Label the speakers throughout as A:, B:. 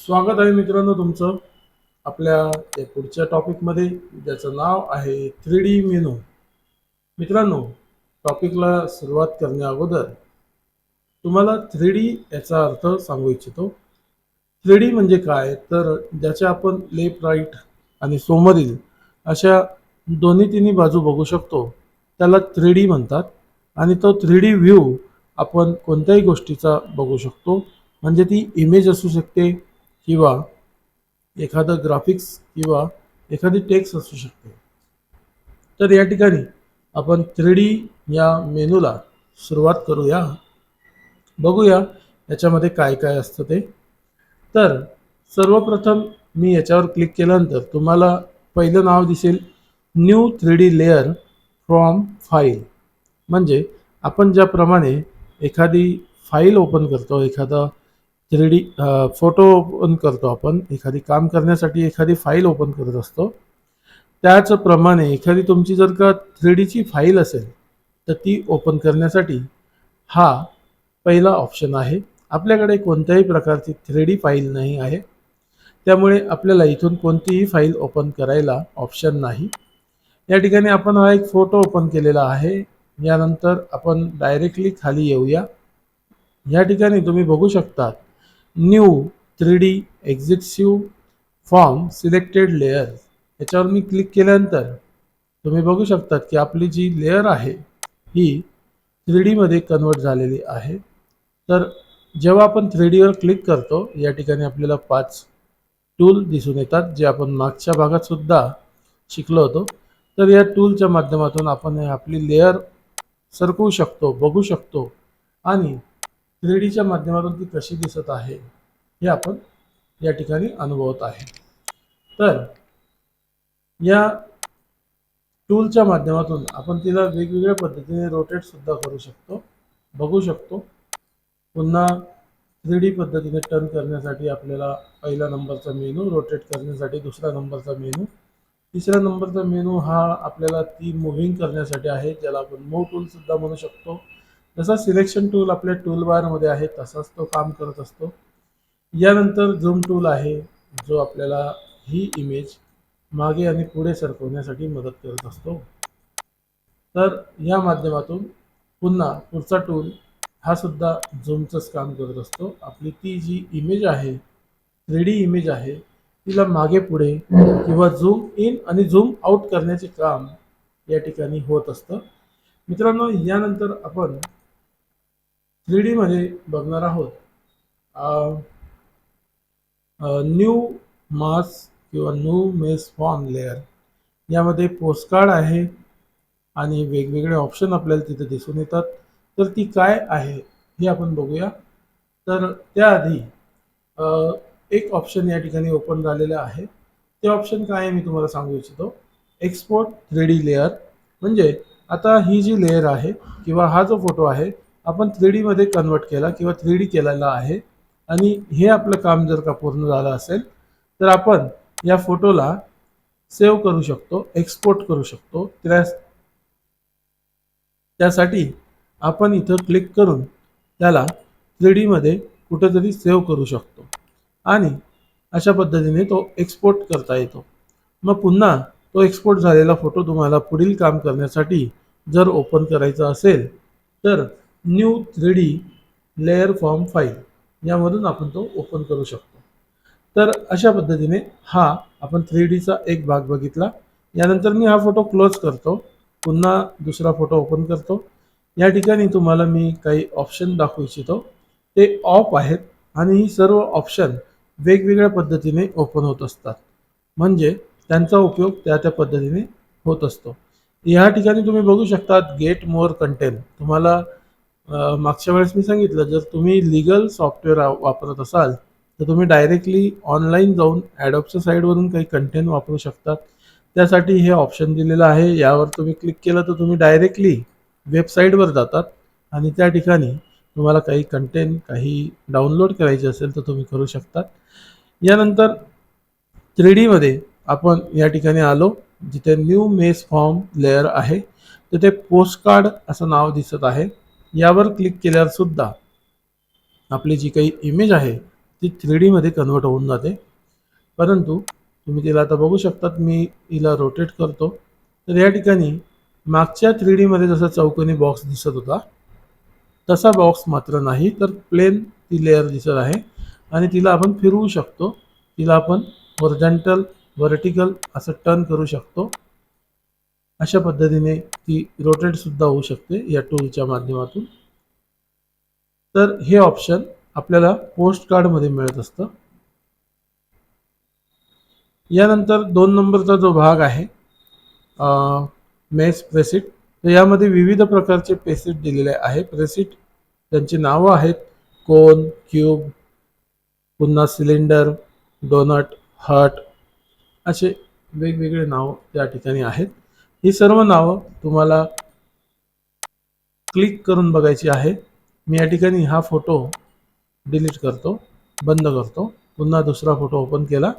A: स्वागत आहे मित्रांनो तुमचं आपल्या या पुढच्या टॉपिकमध्ये, ज्याचं नाव आहे 3D मेनू. मित्रांनो, टॉपिकला सुरुवात करण्या अगोदर तुम्हाला 3D याचा अर्थ सांगू इच्छितो. 3D म्हणजे काय, तर ज्याच्या आपण लेफ्ट, राईट आणि समोरील अशा दोन्ही तिन्ही बाजू बघू शकतो, त्याला 3D म्हणतात. आणि तो 3D व्ह्यू आपण कोणत्याही गोष्टीचा बघू शकतो, म्हणजे ती इमेज असू शकते किंवा एखादं ग्राफिक्स किंवा एखादी टेक्स्ट असू शकते. तर या ठिकाणी आपण 3D या मेनूला सुरुवात करूया. बघूया याच्यामध्ये काय काय असतं ते. तर सर्वप्रथम मी याच्यावर क्लिक केल्यानंतर तुम्हाला पहिलं नाव दिसेल, new 3D layer from file. म्हणजे आपण ज्याप्रमाणे एखादी फाईल ओपन करतो, एखादा 3D फोटो ओपन करतो, आपण एखादी काम करण्यासाठी एखादी फाईल ओपन करत असतो, त्याचप्रमाणे एखादी तुमची जर का 3Dची फाईल असेल तर ती ओपन करण्यासाठी हा पहिला ऑप्शन आहे. आपल्याकडे कोणत्याही प्रकारची 3D फाईल नाही आहे, त्यामुळे आपल्याला इथून कोणतीही फाईल ओपन करायला ऑप्शन नाही. या ठिकाणी आपण हा एक फोटो ओपन केलेला आहे. यानंतर आपण डायरेक्टली खाली येऊया. या ठिकाणी तुम्ही बघू शकता, new 3D executive form selected layer. याच्यावर मी क्लिक केल्यानंतर तुम्ही बघू शकता की आपली जी लेअर आहे ही 3D मध्ये कन्वर्ट झालेली आहे. तर जेव्हा आपण 3D वर क्लिक करतो, या ठिकाणी आपल्याला 5 टूल दिसून येतात, जे आपण मागच्या भागात सुद्धा शिकलो होतो. तर या टूलच्या माध्यमातून आपण आपली लेअर सरकवू शकतो, बघू शकतो आणि 3Dच्या माध्यमातून ती कशी दिसत आहे हे आपण या ठिकाणी अनुभवत आहे. तर या टूलच्या माध्यमातून आपण तिला वेगवेगळ्या पद्धतीने रोटेट सुद्धा करू शकतो, बघू शकतो. पुन्हा 3D पद्धतीने टर्न करण्यासाठी आपल्याला पहिला नंबरचा मेनू, रोटेट करण्यासाठी दुसरा नंबरचा मेनू, तिसऱ्या नंबरचा मेनू हा आपल्याला ती मूव्हिंग करण्यासाठी आहे, ज्याला आपण मूव्ह टूल सुद्धा म्हणू शकतो. जसा सिलेक्शन टूल आपल्या टूल बारमध्ये आहे तसाच तो काम करत असतो. यानंतर झूम टूल आहे, जो आपल्याला ही इमेज मागे आणि पुढे सरकवण्यासाठी मदत करत असतो. तर या माध्यमातून पुन्हा पुढचा टूल हा सुद्धा झूमचंच काम करत असतो. आपली ती जी इमेज आहे, 3D इमेज आहे, तिला मागे पुढे किंवा झूम इन आणि झूम आउट करण्याचे काम या ठिकाणी होत असतं. मित्रांनो, यानंतर आपण 3D मध्ये बघणार आहोत न्यू मास किंवा न्यू मेस फॉर्म लेअर. यामध्ये पोस्टकार्ड आहे आणि वेगवेगळे ऑप्शन आपल्याला तिथे दिसून येतात. तर ती काय आहे हे आपण बघूया. तर त्याआधी एक ऑप्शन या ठिकाणी ओपन झालेलं आहे. ते ऑप्शन काय आहे मी तुम्हाला सांगू इच्छितो. Export 3D layer. म्हणजे आता ही जी लेअर आहे किंवा हा जो फोटो आहे, आपण 3D मध्ये कन्वर्ट केला किंवा 3D केलेला आहे आणि हे आपलं काम जर का पूर्ण झालं असेल तर आपण या फोटोला सेव्ह करू शकतो, एक्सपोर्ट करू शकतो. त्यासाठी आपण इथं क्लिक करून त्याला 3D मध्ये कुठेतरी सेव्ह करू शकतो आणि अशा पद्धतीने तो एक्सपोर्ट करता येतो. मग पुन्हा तो एक्सपोर्ट झालेला फोटो तुम्हाला पुढील काम करण्यासाठी जर ओपन करायचा असेल तर new 3D layer form file यामधून आपण तो ओपन करू शकतो. तर अशा पद्धतीने हा आपण 3Dचा एक भाग बघितला. यानंतर मी हा फोटो क्लोज करतो, पुन्हा दुसरा फोटो ओपन करतो. या ठिकाणी तुम्हाला मी काही ऑप्शन दाखवू इच्छितो. ते ऑफ आहेत आणि ही सर्व ऑप्शन वेगवेगळ्या पद्धतीने ओपन होत असतात, म्हणजे त्यांचा उपयोग त्या त्या पद्धतीने होत असतो. या ठिकाणी तुम्ही बघू शकता गेट मोर कंटेंट. तुम्हाला मागच्या वेळेस मी सांगितलं, जर तुम्ही लीगल सॉफ्टवेअर वापरत असाल तर तुम्ही डायरेक्टली ऑनलाईन जाऊन ॲडोबच्या साईटवरून काही कंटेंट वापरू शकतात. त्यासाठी हे ऑप्शन दिलेलं आहे. यावर तुम्ही क्लिक केलं तर तुम्ही डायरेक्टली वेबसाईटवर जातात आणि त्या ठिकाणी तुम्हाला काही कंटेंट काही डाउनलोड करायचे असेल तर तुम्ही करू शकतात. यानंतर 3D मध्ये आपण या ठिकाणी आलो, जिथे न्यू मेस फॉर्म लेअर आहे तिथे पोस्टकार्ड असं नाव दिसत आहे. यावर क्लिक केल्यावर सुद्धा आपली जी काही इमेज आहे ती 3D मध्ये कन्वर्ट होऊन जाते. परंतु तुम्ही तिला आता बघू शकतात, मी हिला रोटेट करतो तर या ठिकाणी मागच्या 3D मध्ये जसा चौकोनी बॉक्स दिसत होता तसा बॉक्स मात्र नाही, तर प्लेन ती लेअर दिसत आहे आणि तिला आपण फिरवू शकतो. तिला आपण हॉरिझॉन्टल व्हर्टिकल असं टर्न करू शकतो. अशा पद्धतीने ती रोटेट सुद्धा होऊ शकते या टूलच्या माध्यमातून. तर हे ऑप्शन आपल्याला पोस्ट कार्ड मध्ये मिळत असतं. यानंतर 2 नंबरचा जो भाग आहे मेस प्रेसिट, तर यामध्ये विविध प्रकारचे प्रेसिट दिलेले आहे. प्रेसिट त्यांची नावं आहेत कोन, क्यूब, पुन्हा सिलेंडर, डोनट, हार्ट असे वेगवेगळे नाव त्या ठिकाणी आहेत. ही सर्व नावं तुम्हाला क्लिक करून बघायची आहे. मी या ठिकाणी हा फोटो डिलीट करतो, बंद करतो, पुन्हा दुसरा फोटो ओपन केला.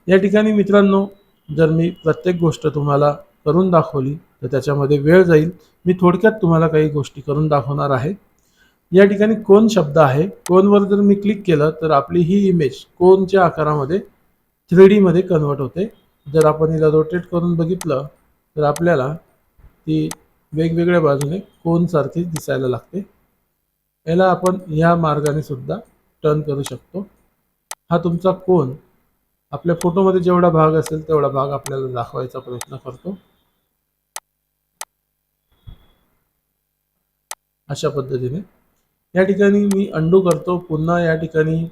A: या ठिकाणी मित्रांनो, जर मी प्रत्येक गोष्ट तुम्हाला करून दाखवली तर त्याच्यामध्ये वेळ जाईल. मी थोडक्यात तुम्हाला काही गोष्टी करून दाखवणार आहे. या ठिकाणी कोन शब्द आहे. कोनवर जर मी क्लिक केलं तर आपली ही इमेज कोनच्या आकारामध्ये 3D मध्ये कन्वर्ट होते. जर आपण हिला रोटेट करून बघितलं तर आपल्याला ती वेगवेगळ्या बाजूने कोनसारखी दिसायला लागते. याला आपण या मार्गाने सुद्धा टर्न करू शकतो. हा तुमचा कोन आपल्या फोटोमध्ये जेवढा भाग असेल तेवढा भाग आपल्याला दाखवायचा प्रयत्न करतो. अशा पद्धतीने या ठिकाणी मी अंडू करतो. पुन्हा या ठिकाणी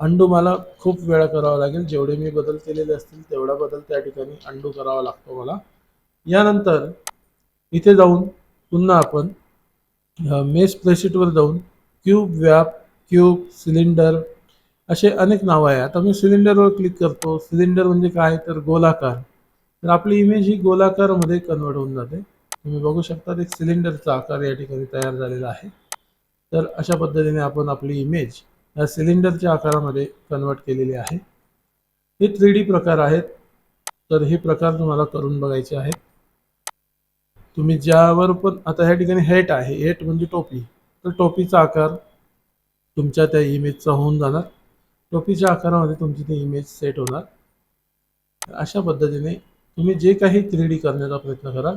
A: अंडू मला खूप वेळा करावा लागेल. जेवढे मी बदल केलेले असतील तेवढा बदल त्या ठिकाणी अंडू करावा लागतो मला. यानंतर इथे जाऊन पुन्हा आपण मेस प्रेसिटवर जाऊन क्यूब, व्याप, क्यूब, सिलेंडर असे अनेक नावं आहे. आता मी सिलेंडरवर क्लिक करतो. सिलेंडर म्हणजे काय, तर गोलाकार. तर आपली इमेज ही गोलाकारमध्ये कन्वर्ट होऊन जाते. तुम्ही बघू शकता एक सिलेंडरचा आकार या ठिकाणी तयार झालेला आहे. तर अशा पद्धतीने आपण आपली इमेज या सिलेंडरच्या आकारामध्ये कन्वर्ट केलेली आहे. हे 3D प्रकार आहेत. तर हे प्रकार तुम्हाला करून बघायचे आहेत. तुम्ही ज्यावर पण आता ह्या ठिकाणी हेट आहे, हेट म्हणजे टोपी, तर टोपीचा आकार तुमच्या त्या इमेजचा होऊन जाणार. टोपीच्या आकारामध्ये तुमची ती इमेज सेट होणार. अशा पद्धतीने तुम्ही जे काही 3D करण्याचा प्रयत्न कराल.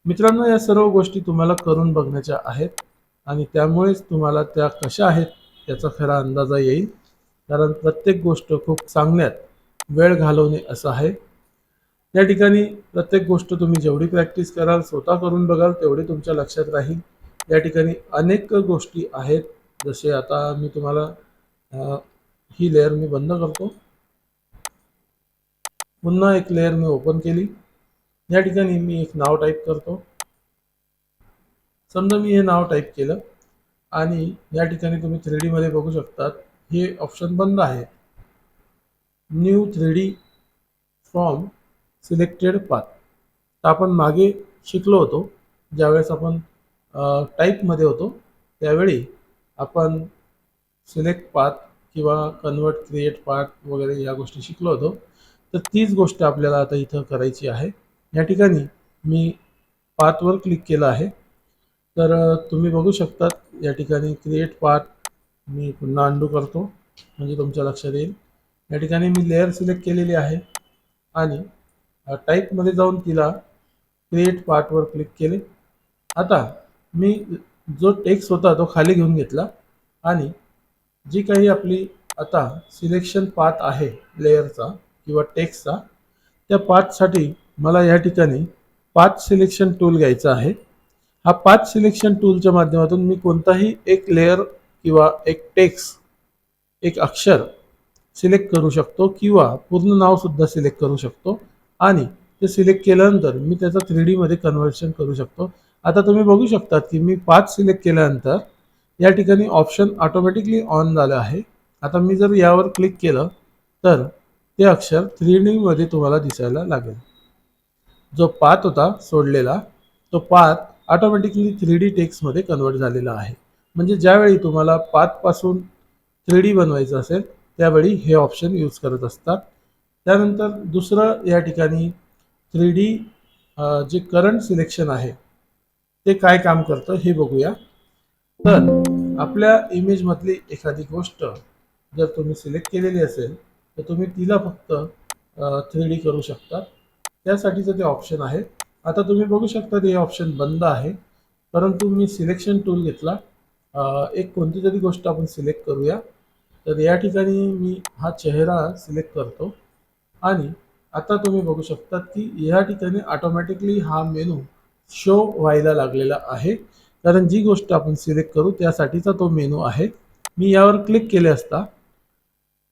A: मित्रांनो, या सर्व गोष्टी तुम्हाला करून बघण्याच्या आहेत आणि त्यामुळेच तुम्हाला त्या कशा आहेत याचा खरा अंदाजा येईल. कारण प्रत्येक गोष्ट खूप चांगल्यात वेळ घालवणे असं आहे. या ठिकाणी प्रत्येक गोष्ट तुम्ही जेवढी प्रॅक्टिस कराल, स्वतः करून बघाल, तेवढी तुमच्या लक्षात राहील. या ठिकाणी अनेक गोष्टी आहेत. जसे आता मी तुम्हाला ही लेअर मी बंद करतो. पुन्हा एक लेअर मी ओपन केली. या ठिकाणी मी एक नाव टाईप करतो. समजा मी हे नाव टाईप केलं आणि या ठिकाणी तुम्ही 3D मध्ये बघू शकतात हे ऑप्शन बंद आहे. New 3D from selected path. तर आपण मागे शिकलो होतो, ज्यावेळेस आपण टाईपमध्ये होतो त्यावेळी आपण सिलेक्ट पाथ किंवा कन्वर्ट, क्रिएट पाथ वगैरे या गोष्टी शिकलो होतो. तर तीच गोष्ट आपल्याला आता इथं करायची आहे. या ठिकाणी मी पाथवर क्लिक केलं आहे. तर तुम्ही बघू शकतात या ठिकाणी क्रिएट पाथ मी पुन्हा अंडू करतो म्हणजे तुमच्या लक्षात येईल. या ठिकाणी मी लेअर सिलेक्ट केलेली आहे आणि टाईपमध्ये जाऊन तिला क्रिएट पार्टवर क्लिक केले. आता मी जो टेक्स्ट होता तो खाली घेऊन घेतला आणि जी काही आपली आता सिलेक्शन पाथ आहे लेअरचा किंवा टेक्स्टचा, त्या पाथसाठी मला या ठिकाणी पाथ सिलेक्शन टूल घ्यायचा आहे. हा पाथ सिलेक्शन टूलच्या माध्यमातून मी कोणताही एक लेअर किंवा एक टेक्स्ट, एक अक्षर सिलेक्ट करू शकतो किंवा पूर्ण नाव सुद्धा सिलेक्ट करू शकतो आणि ते सिलेक्ट केल्यानंतर मी त्याचा 3D मध्ये कन्व्हर्शन करू शकतो. आता तुम्ही बघू शकता की मी पाथ सिलेक्ट केल्यानंतर या ठिकाणी ऑप्शन ऑटोमॅटिकली ऑन झालं आहे. आता मी जर यावर क्लिक केलं तर ते अक्षर 3D मध्ये तुम्हाला दिसायला लागेल. जो पाथ होता सोडलेला तो पाथ ऑटोमॅटिकली 3D टेक्स्टमध्ये कन्वर्ट झालेला आहे. म्हणजे ज्यावेळी तुम्हाला पाथपासून 3D बनवायचं असेल त्यावेळी हे ऑप्शन यूज करत असतात. त्यानंतर दुसरं या ठिकाणी 3D जे करंट सिलेक्शन आहे ते काय काम करतं हे बघूया. तर आपल्या इमेजमधली एखादी गोष्ट जर तुम्ही सिलेक्ट केलेली असेल तर तुम्ही तिला फक्त 3D करू शकता. त्यासाठीचं ते ऑप्शन आहे. आता तुम्ही बघू शकता हे ऑप्शन बंद आहे, परंतु मी सिलेक्शन टूल घेतला. एक कोणती तरी गोष्ट आपण सिलेक्ट करूया. तर या ठिकाणी मी हा चेहरा सिलेक्ट करतो आणि आता तुम्ही बघू शकता की या ठिकाणी ऑटोमॅटिकली हा मेनू शो व्हायला लागलेला आहे, कारण जी गोष्ट आपण सिलेक्ट करू त्यासाठीचा तो मेनू आहे. मी यावर क्लिक केले असता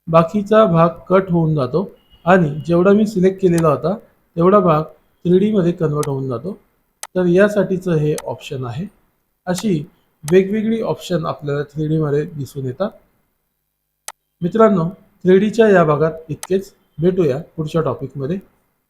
A: बाकीचा भाग कट होऊन जातो आणि जेवढा मी सिलेक्ट केलेला होता तेवढा भाग 3D मध्ये कन्वर्ट होऊन जातो. तर यासाठीचं हे ऑप्शन आहे. अशी वेगवेगळी ऑप्शन आपल्याला 3D मध्ये दिसून येतात. मित्रांनो, 3Dच्या या भागात इतकेच. भेटूया पुढच्या टॉपिकमध्ये.